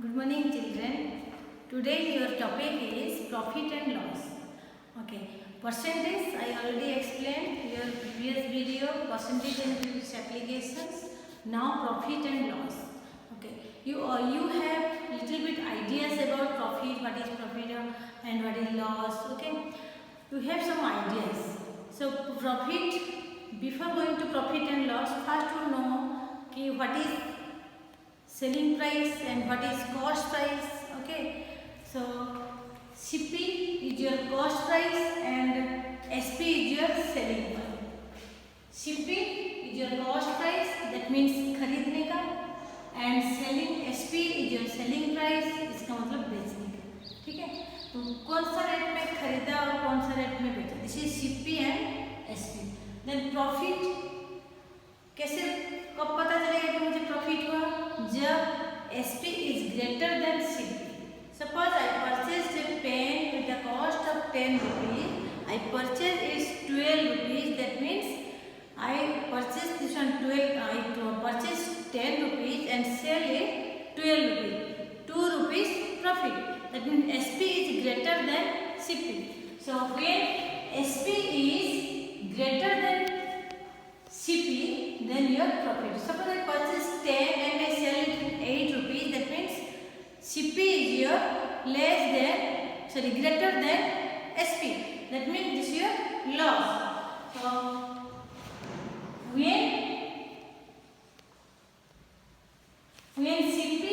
Good morning, children. Today your topic is profit and loss. Okay, percentage I already explained your previous video, percentage and previous applications. Now profit and loss. Okay, you have little bit ideas about profit, what is profit and what is loss. Okay, you have some ideas. So profit, before going to profit and loss, first you know what is selling price and what is cost price. Okay, so CP is your cost price and SP is your selling price. CP is your cost price, that means खरीदने का, and selling SP is your selling price, इसका मतलब बेचने का. ठीक है, तो कौन सा रेट में खरीदा और कौन सा रेट में बेचा, this is CP and SP. Then profit कैसे, कब पता चलेगा कि मुझे प्रॉफिट हुआ, जब SP is greater than CP. Suppose I purchased a pen with the cost of 10 rupees. I purchased is 12 rupees. That means I purchased this one 12. I purchased 10 rupees and sell it 12 rupees. 2 rupees profit. That means SP is greater than CP. So when SP is greater than CP, then your profit. Suppose I purchase 10 and I sell it 8 rupees. That means CP is your greater than SP. That means this is your loss. So when CP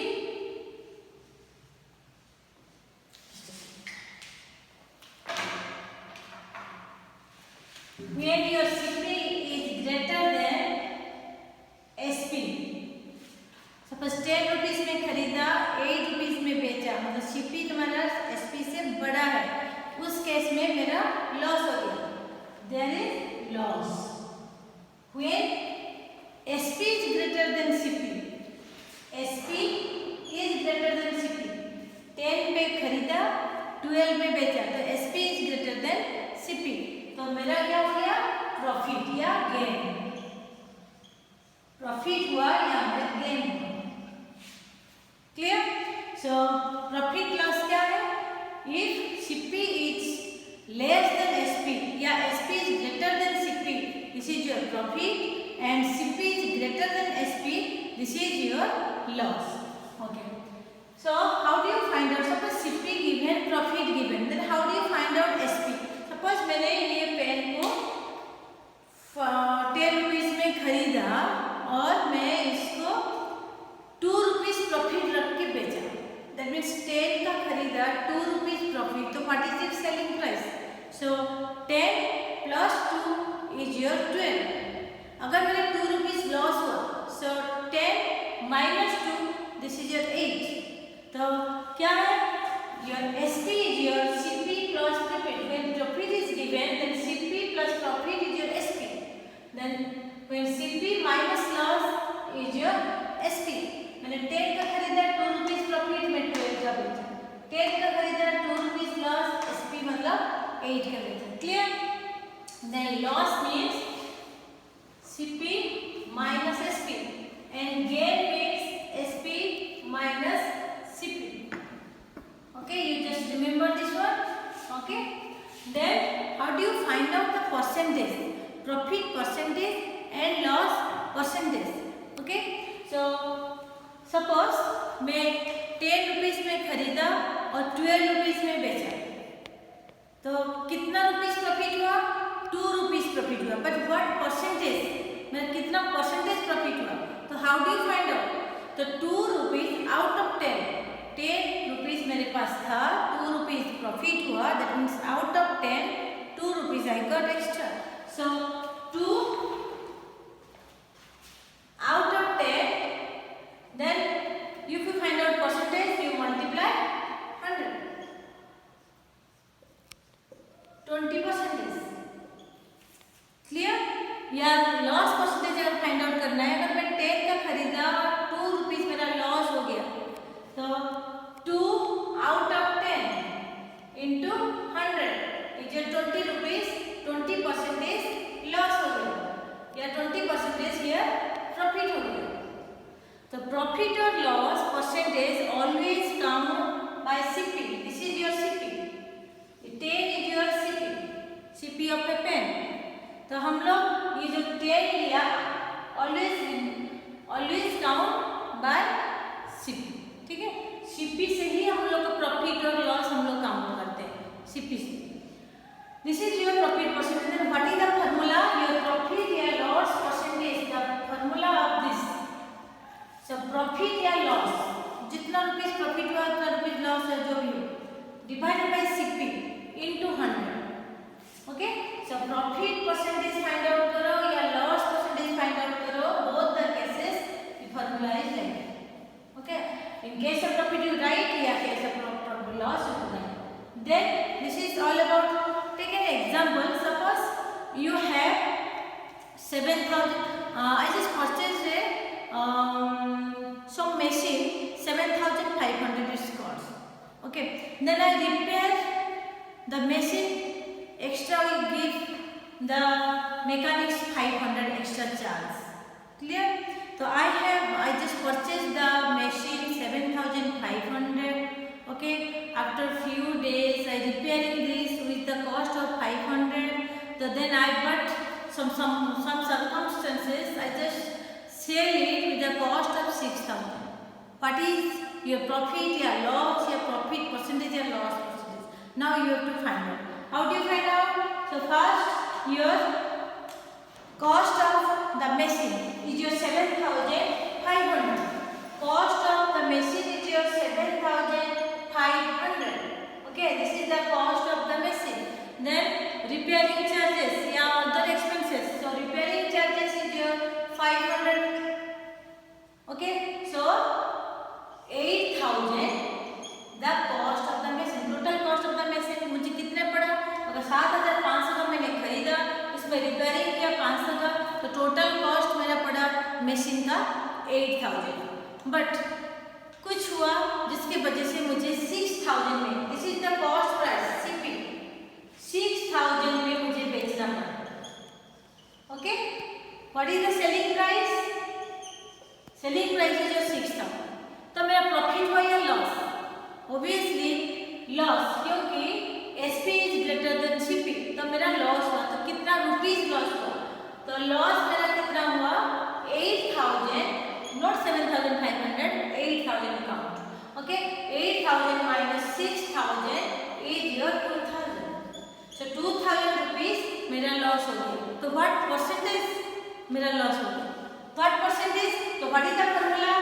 when your CP is greater than SP. Suppose 10 rupees में खरीदा, 8 rupees में बेचा, मतलब CP तुम्हारा SP से बड़ा है, उस केस में मेरा लॉस हो गया. There is loss when SP is greater than CP. SP is greater than CP. 10 पे खरीदा, 12 में बेचा, तो SP is greater than CP. तो मेरा क्या हो गया, प्रॉफिट या गेन. प्रॉफिट हुआ या गेन हुआ. क्लियर. सो प्रॉफिट लॉस क्या है, if CP is less than SP या SP is greater than CP, this is your profit, and CP is greater than SP, this is your loss. Okay, so how do you find out, suppose CP given, profit given, then how do you find out SP. सपोज मैंने ये pen को 10 rupees में खरीदा और मैं इसको 2 rupees profit रख के बेचा. दैट मीन्स 10 का खरीदा, 2 रुपीज प्रॉफिट, तो what is its selling price. So 10 plus 2 is your 12. अगर मेरे 2 रुपीज लॉस हुआ, so 10 minus 2, this is your 8. तो क्या है, your SP is your CP plus profit. When profit is given, then CP plus profit is your SP. Then when CP minus loss is your SP. मैंने 10 का खरीदा, 2 rupees profit में 12 का बेचा. 10 का खरीदा, 2 रुपीज लॉस, SP मतलब 8 का बेचा. Clear. Then loss means CP minus SP and gain means SP minus CP. Okay, you just remember this one. Okay, then how do you find out the percentage, profit percentage and loss percentage. Okay, so suppose मैं 10 rupees में खरीदा और 12 rupees में बेचा, तो कितना rupees profit हुआ, 2 rupees profit हुआ. बट व्हाट परसेंटेज, मेरा कितना परसेंटेज प्रॉफिट हुआ. तो how do you find out, तो 2 रुपीज आउट ऑफ 10 रुपीज मेरे पास था, 2 रुपीज प्रॉफिट हुआ, that means out of 10 2 rupees I got extra. So 2 out of 10, then if you find out percentage, you multiply 100, 20%. Clear. या loss percentage अगर find out करना है, अगर मैं 10 का खरीदा, 2 रुपीज मेरा लॉस हो गया, तो 2 out of 10 into 100 is 20 rupees, 20% loss हो गया. ऑलवेज काउंट बाय सीपी, ठीक है। सीपी से ही हम लोग का प्रॉफिट और लॉस हम लोग काउंट करते हैं, सीपी से। This is your profit percentage. What is the formula? Your profit या loss percentage, the formula of this. So profit या लॉस, जितना रुपीज प्रॉफिट हुआ उतना रुपीज लॉस है, जो भी हो, divided by CP into 100। Okay, so profit percentage find out करो या लॉस परसेंटेज फाइंड आउट करो, both the cases the formula is like. Okay, in case of profit you write, या case of loss you write. Then this is all about, take an example. Suppose you have 7,000. I just purchased some machine, 7,500 is cost. Okay, then I repair the machine. Extra we give the mechanics 500 extra charge. Clear? So I just purchased the machine 7,500. Okay, after few days I repairing this with the cost of 500. So then I got some circumstances I just sell it with the cost of 6,000. What is your profit or loss, your profit percentage or loss percentage? Now you have to find out. How do you find out? So first your cost of the machine is your 7,500. Cost of the machine is your 7,500. Okay, this is the cost of the machine. Then repairing charges या other expenses. So repairing charges is your 500. Okay, so 8,000 the cost of the machine. Total cost of the machine मुझे कितने पड़ा? अगर 7,500 का मैंने खरीदा, इसमें repairing किया 500 का, तो टोटल कॉस्ट मेरा पड़ा मशीन का 8,000। बट कुछ हुआ जिसके वजह से मुझे 6,000 में, this is the cost price CP, 6,000 में मुझे बेचना पड़ा। Okay, what is the selling price? Selling price is your 6,000। तो मेरा प्रॉफिट हुआ या लॉस? ऑब्वियसली लॉस, क्योंकि SP is greater then CP, तो मेरा लॉस हुआ। तो कितना रुपीज लॉस हुआ? तो लॉस मेरा कितना हुआ? 8,000, not 7,500, 8,000 count. Okay, 8,000 minus 6,000 is your 2,000. So 2,000 rupees मेरा लॉस हो गया। तो what percentage मेरा लॉस हो गया? What percentage? तो what is the formula?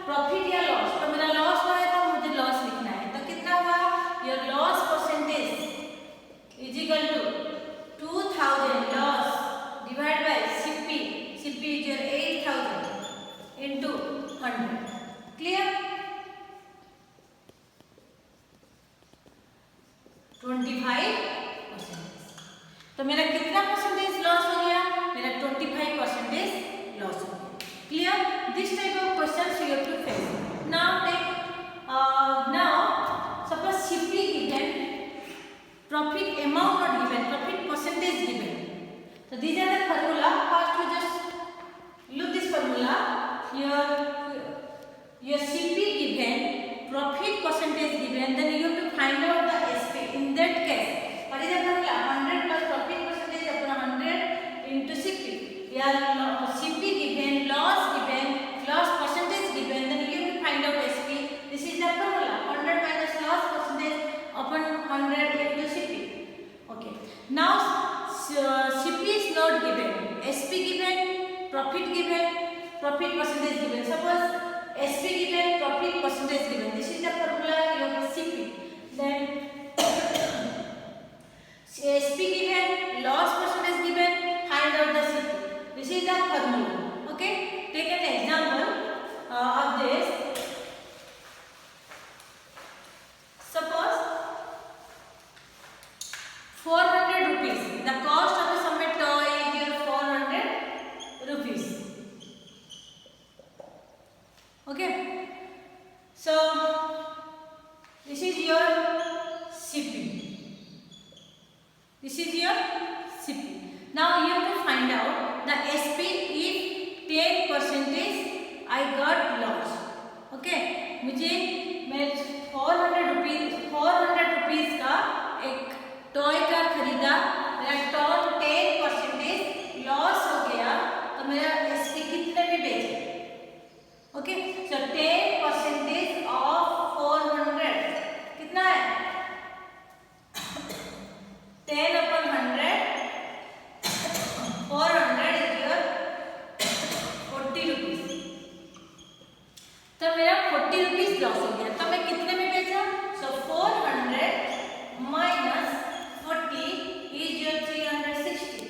Profit या लॉस? तो मेरा लॉस हुआ है तो मुझे लॉस लिखना है। तो कितना हुआ? Your loss percentage is equal to 2,000 loss divided by CP. CP is your 8,000 into 100. Clear? 25%. तो मेरा कितना परसेंटेज लॉस हो गया? मेरा 25% लॉस हो गया। Clear? This type of questions you have to face. Now suppose CP given, profit amount not given, profit percentage given. So these are the formula. First we just look this formula. Your CP given, profit percentage given, then you have to find out the SP. In that case, what is the formula? 100 plus profit percentage upon 100 into CP. Your CP given, loss given, loss percentage given, then you have to find out SP. This is the formula. 100 minus loss percentage upon 100 into CP. Okay. Now CP is not given, SP given, profit given, profit percentage given. Suppose SP given, profit percentage given. This is the formula you have CP. Then SP given, loss percentage given, find out the CP. This is the formula. Okay. Take an example of this. Suppose 400 rupees. The cost of a submit toy is your 400 rupees. Okay, so this is your CP. This is your CP. Now you have to find out the SP if 10% I got loss. Okay, मुझे मैं 400 rupees का एक toy का खरीदा, मेरा toy 10% loss हो गया, तो मेरा SP कितना रुपीज लॉस हो गया, तो मैं कितने में बेचा? सो 400 माइनस 40 इज योर 360।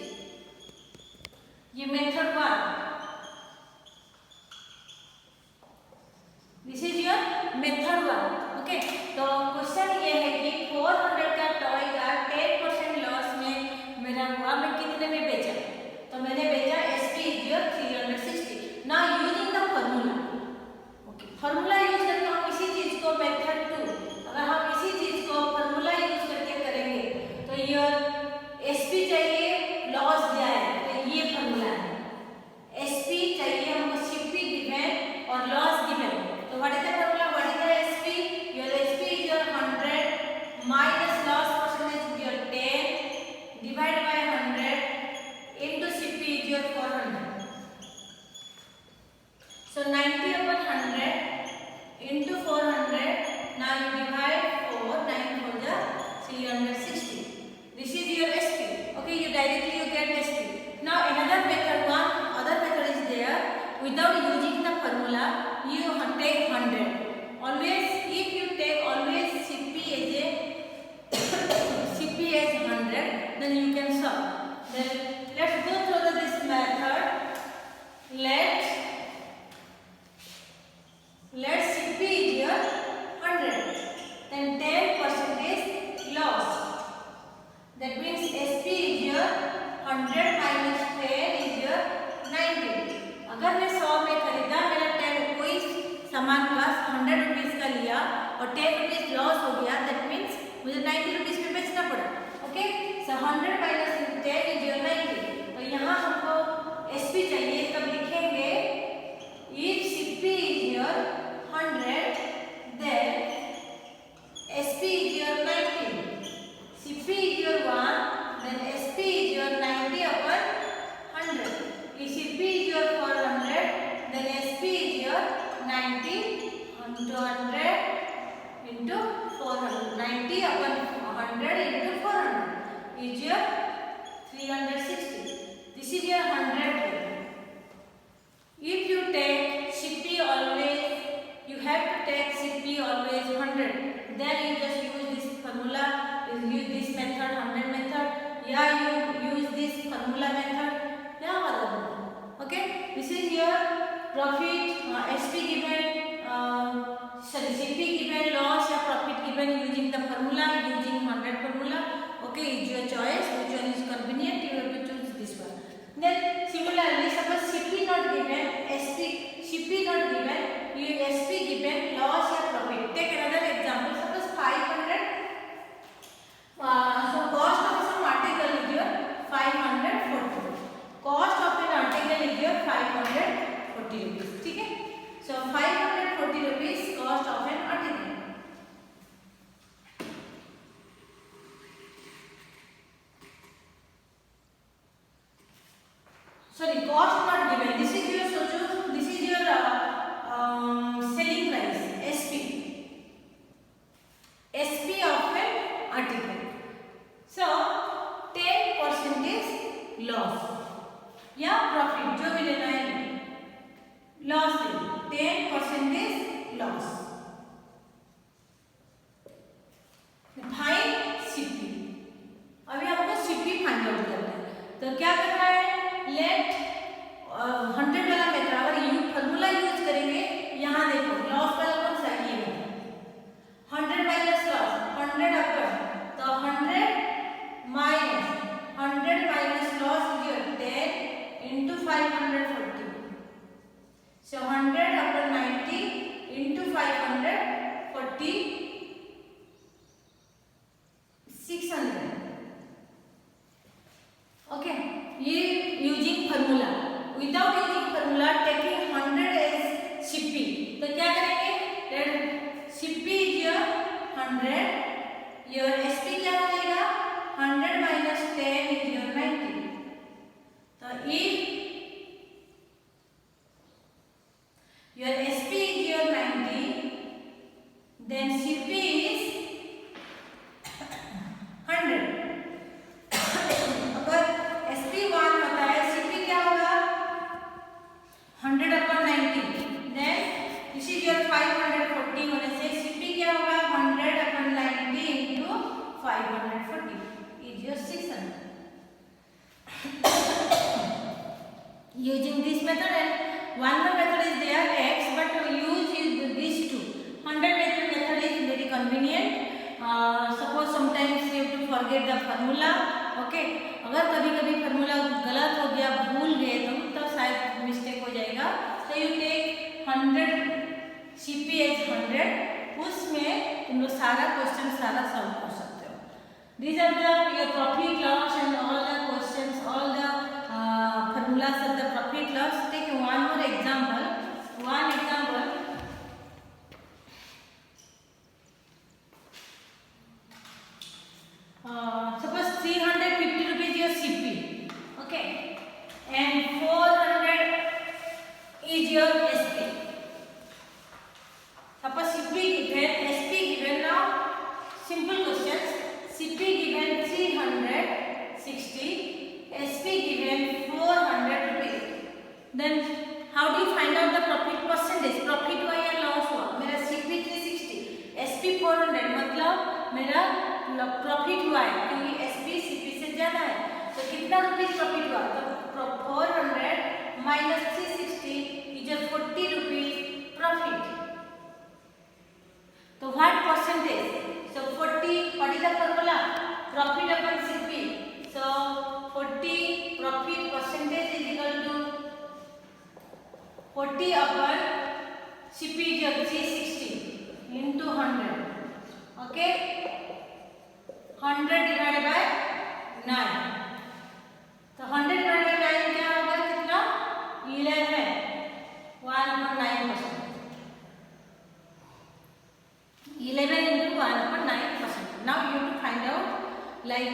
ये method 1, this is your method 1। Okay, तो क्वेश्चन ये है कि 400 का टॉय का 10% लॉस में मेरा हुआ, मैं कितने में बेचा? तो मैंने बेचा SP is your 360। Now using the formula, okay, formula use करके हम इसी चीज को मेथड 2, अगर हम इसी चीज को फार्मूला यूज करके करेंगे तो योर SP चाहिए, लॉस दिया है, तो ये फार्मूला है। SP चाहिए हमको, CP गिवन और लॉस गिवन, तो what is the formula? What is the SP? Your SP is your 100 minus loss percentage is your 10 divide by 100 into CP is your 400. So 90 upon 100 into 400. Now you divide 4. 9 for the 360. This is your SP. Okay, you directly you get SP. Now another method, one other method is there. Without using the formula, you take 100. Always, if you take always CP as a CP as 100, then you can solve. Then let's go through this method. Let CP is your 100. Then 10% is loss. That means SP is your 100 minus 10 is your 90. अगर मैं 100 में खरीदा, मेरा 10 कोई सामान का 100 rupees का लिया और 10 रुपीज लॉस हो गया, that means मुझे 90 रुपीज में बेचना पड़ा। Okay, so 100 minus 10 is your 90. तो यहाँ हमको SP चाहिए, तब लिखेंगे if CP is your 100 then SP is your 90. CP is your 1, then SP is your 90 upon 100. If CP is your 400, then SP is your 90 into 100 into 400. 90 upon 100 into 400 is your 360. This is your 100. If you take CP always, you have to take CP always 100. Then you just use this formula, use this method, 100 method. Yeah, you use this formula method. Yeah, whatever. Okay, this is your profit, SP given, CP given, loss or profit given using the formula, using 100 formula. Okay, it's your choice. Which one is convenient? You have to choose this one. Then similarly, suppose CP not given, CP not given, you SP given, loss or profit. Take another example. Suppose 500. So cost of some article is your 540. Cost of an article is your 540 rupees. ठीक है? So 540 rupees cost of an article. Sorry, cost not given. This is your this is your selling price, SP. SP of an article. So 10% is loss या profit, जो भी लेना है loss है, 10% is loss. Find CP. अभी हमको CP find out करना है, तो क्या करना है? लेट 100 वाला मेथड, अगर यू फार्मूला यूज करेंगे, यहाँ देखो लॉस वाला कौन सा ये है, 100 माइनस लॉस, 100 अपन, तो 100 minus loss is your 10 into 540. So 100 upon 90 into 540, 600. Okay, ये using formula. Without using formula, taking 100 as CP. तो क्या करेंगे? Let CP is your 100. Your SP क्या हो जाएगा? 100 minus 10 is your 90. तो if your SP is your 90, then CP is 100. अगर SP 1 होता है, CP क्या होगा? 100 upon 90. Then this is your 540 होने convenient. Suppose sometimes you have to forget the formula. Okay, अगर कभी कभी फार्मूला गलत हो गया, भूल गए तब शायद मिस्टेक हो जाएगा. So you take 100 CP as 100, उसमें तुम लोग सारा क्वेश्चन सारा सॉल्व कर सकते हो. These are the your profit loss and all the questions, all the formulas of the profit loss. Take one more example. One example. Suppose 350 rupees your CP, okay, and 400 is your SP. Suppose CP given, SP given. Now simple questions. CP given 360, SP given 400 rupees. Then how do you find out the profit percentage? Profit हुआ या loss हुआ? मेरा CP 360, SP 400, मतलब मेरा profit हुआ है क्योंकि SP CP से ज्यादा है. तो कितना रुपीस प्रॉफिट हुआ? तो 400 माइनस 360 इज 40 रुपीस प्रॉफिट. तो what percentage? So 40, what is the formula? Profit upon CP. So 40 profit percentage is equal to 40 upon CP is 360 into 100. Okay, 100 divided by 9. तो 100 divided by 9 क्या होगा? कितना? 11. 1/9%. 11 into 1/9%. Now you have to find out, like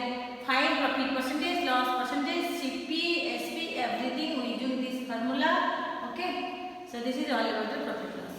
find profit percentage, loss percentage, CP, SP, everything using this formula. Okay, so this is all about the profit loss.